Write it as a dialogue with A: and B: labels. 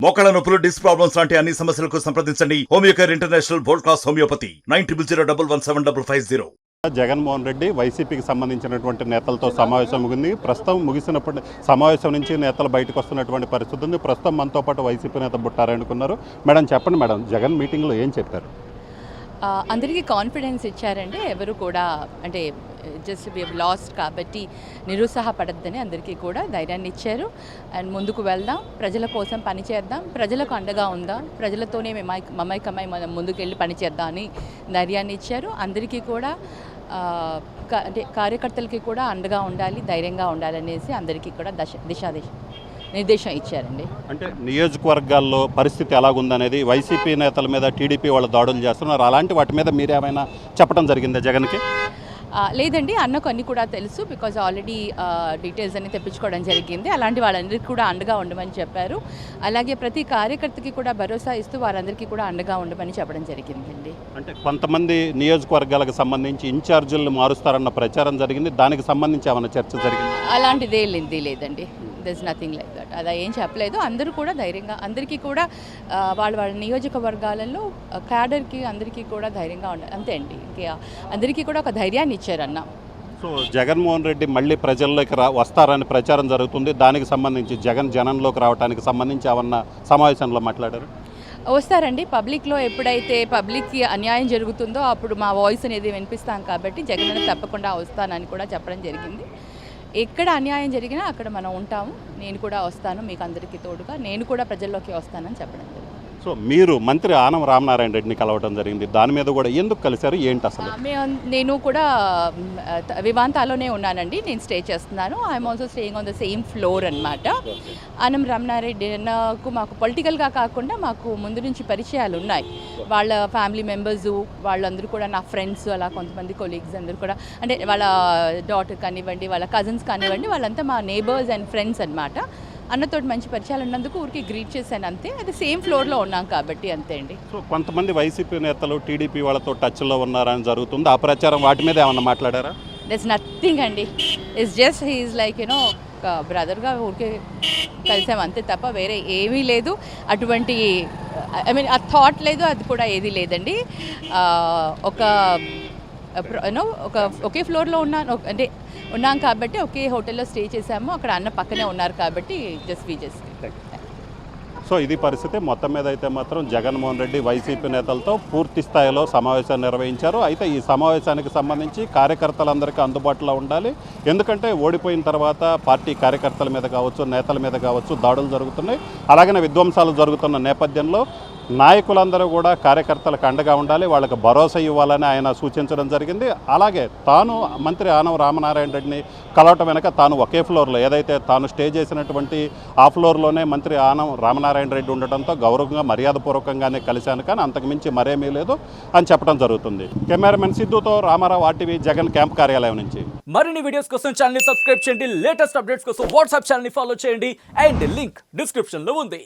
A: మోకాళ్ళ నొప్పులు, disc problems లాంటి అన్ని సమస్యలకు సంప్రదించండి Homeocare international world class homeopathy 9001171550.
B: Jaganmohan Reddy వైసీపీకి సంబంధించినటువంటి నేతలతో సమావేశం ముగింది. ప్రస్తుతం ముగిసినప్పుడు సమావేశం నుంచి నేతలు బయటకు వస్తున్నటువంటి పరిస్థితి ఉంది. ప్రస్తుతం మనతో పాటు వైసీపీ నేత బుట్టారనుకున్నారు. మేడం చెప్పండి మేడం, జగన్ మీటింగ్లో ఏం చెప్పారు?
C: అందరికీ కాన్ఫిడెన్స్ ఇచ్చారండి. ఎవరు కూడా అంటే జస్ట్ వి హవ్ లాస్ట్ కాబట్టి నిరుత్సాహపడద్దని అందరికీ కూడా ధైర్యాన్ని ఇచ్చారు. అండ్ ముందుకు వెళ్దాం, ప్రజల కోసం పని చేద్దాం, ప్రజలకు అండగా ఉందాం, ప్రజలతోనే మమైకమై మనం ముందుకెళ్ళి పని చేద్దాం అని ధైర్యాన్ని ఇచ్చారు. అందరికీ కూడా అంటే కార్యకర్తలకి కూడా అండగా ఉండాలి, ధైర్యంగా ఉండాలనేసి అందరికీ కూడా నిర్దేశం ఇచ్చారండి.
B: అంటే నియోజకవర్గాల్లో పరిస్థితి ఎలాగుందనేది వైసీపీ నేతల మీద టీడీపీ వాళ్ళు దాడులు చేస్తున్నారు. అలాంటి వాటి మీద మీరేమైనా చెప్పడం జరిగిందా జగన్కి?
C: లేదండి, అన్నకు అన్నీ కూడా తెలుసు. బికాజ్ ఆల్రెడీ డీటెయిల్స్ అన్ని తెప్పించుకోవడం జరిగింది. అలాంటి వాళ్ళందరికీ కూడా అండగా ఉండమని చెప్పారు. అలాగే ప్రతి కార్యకర్తకి కూడా భరోసా ఇస్తూ వారందరికీ కూడా అండగా ఉండమని చెప్పడం జరిగిందండి.
B: అంటే కొంతమంది నియోజకవర్గాలకు సంబంధించి ఇన్ఛార్జీలు మారుస్తారన్న ప్రచారం జరిగింది. దానికి సంబంధించి ఏమైనా చర్చ జరిగింది?
C: అలాంటిదే లేదండి. There is nothing like that. అలా ఏం చెప్పలేదు. అందరూ కూడా ధైర్యంగా, అందరికీ కూడా వాళ్ళ నియోజకవర్గాలలో క్యాడర్కి అందరికీ కూడా ధైర్యంగా ఉండాలి, అంతే అండి. ఇంకా అందరికీ కూడా ఒక ధైర్యాన్ని ఇచ్చారన్న.
B: సో జగన్మోహన్ రెడ్డి మళ్ళీ ప్రజల్లోకి వస్తారని ప్రచారం జరుగుతుంది. దానికి సంబంధించి జనంలోకి రావడానికి సంబంధించి ఏమన్నా సమావేశంలో మాట్లాడారు?
C: వస్తారండి. పబ్లిక్లో ఎప్పుడైతే పబ్లిక్కి అన్యాయం జరుగుతుందో అప్పుడు మా వాయిస్ అనేది వినిపిస్తాం కాబట్టి జగన్ తప్పకుండా వస్తానని కూడా చెప్పడం జరిగింది. ఎక్కడ అన్యాయం జరిగినా అక్కడ మనం ఉంటాము. నేను కూడా వస్తాను, మీకు అందరికీ తోడుగా నేను కూడా ప్రజల్లోకి వస్తానని చెప్పడం జరిగింది.
B: సో మీరు మంత్రి ఆనం రామనారాయణ రెడ్డిని కలవడం జరిగింది. దాని మీద కూడా ఎందుకు కలిశారు, ఏంటి అసలు?
C: నేను కూడా వివాంతాలోనే ఉన్నానండి. నేను స్టే చేస్తున్నాను. I'm also staying on the same floor అనమాట. ఆనం రామనారాయణ నాకు మాకు పొలిటికల్గా కాకుండా మాకు ముందు నుంచి పరిచయాలు ఉన్నాయి. వాళ్ళ ఫ్యామిలీ మెంబర్స్ వాళ్ళందరూ కూడా నా ఫ్రెండ్స్, అలా కొంతమంది కొలీగ్స్ అందరూ కూడా, అంటే వాళ్ళ డాటర్ కానివ్వండి, వాళ్ళ కజిన్స్ కానివ్వండి, వాళ్ళంతా మా నేబర్స్ అండ్ ఫ్రెండ్స్ అనమాట. అన్నతోటి మంచి పరిచయాలు ఉన్నందుకు ఊరికి గ్రీట్ చేశాను, అంతే. అది సేమ్ ఫ్లోర్లో ఉన్నాం కాబట్టి అంతే అండి.
B: సో కొంతమంది వైసీపీ నేతలు టీడీపీ వాళ్ళతో టచ్లో ఉన్నారని జరుగుతుంది. ఆ ప్రచారం వాటి మీద ఏమన్నా మాట్లాడారా?
C: దట్స్ నథింగ్ అండి. ఇట్స్ జస్ట్ హీఈస్ లైక్ ఒక బ్రదర్గా ఊరికే కలిసాం అంతే తప్ప వేరే ఏమీ లేదు. అటువంటి ఆ థాట్ లేదు, అది కూడా ఏది లేదండి. ఒకే ఫ్లోర్లో అంటే ఉన్నాం కాబట్టి ఒకే హోటల్లో స్టే చేసాము. అక్కడ అన్న పక్కనే ఉన్నారు కాబట్టి జస్ట్
B: సో ఇది పరిస్థితి. మొత్తం మీద అయితే మాత్రం జగన్మోహన్ రెడ్డి వైసీపీ నేతలతో పూర్తి స్థాయిలో సమావేశాన్ని నిర్వహించారు. అయితే ఈ సమావేశానికి సంబంధించి కార్యకర్తలందరికీ అందుబాటులో ఉండాలి. ఎందుకంటే ఓడిపోయిన తర్వాత పార్టీ కార్యకర్తల మీద కావచ్చు, నేతల మీద కావచ్చు దాడులు జరుగుతున్నాయి. అలాగనే విధ్వంసాలు జరుగుతున్న నేపథ్యంలో నాయకులందరూ కూడా కార్యకర్తలకు అండగా ఉండాలి, వాళ్ళకి భరోసా ఇవ్వాలని ఆయన సూచించడం జరిగింది. అలాగే తాను మంత్రి ఆనం రామనారాయణ రెడ్డిని కలవటం వెనక తాను ఒకే ఫ్లోర్లో, ఏదైతే తాను స్టే చేసినటువంటి ఆ ఫ్లోర్లోనే మంత్రి ఆనం రామనారాయణ రెడ్డి ఉండటంతో గౌరవంగా మర్యాదపూర్వకంగానే కలిశాను, కానీ అంతకుమించి మరేమీ లేదు అని చెప్పడం జరుగుతుంది. కెమెరామెన్ సిద్ధుతో రామారావు, ఆర్టీవీ, జగన్ క్యాంప్ కార్యాలయం నుంచి.
D: మరిన్ని వీడియోస్ కోసం ఛానల్ ని సబ్స్క్రైబ్ చేయండి. లేటెస్ట్ అప్డేట్స్ కోసం వాట్సాప్ ఛానల్ ని ఫాలో చేయండి. అండ్ లింక్ డిస్క్రిప్షన్ లో ఉంది.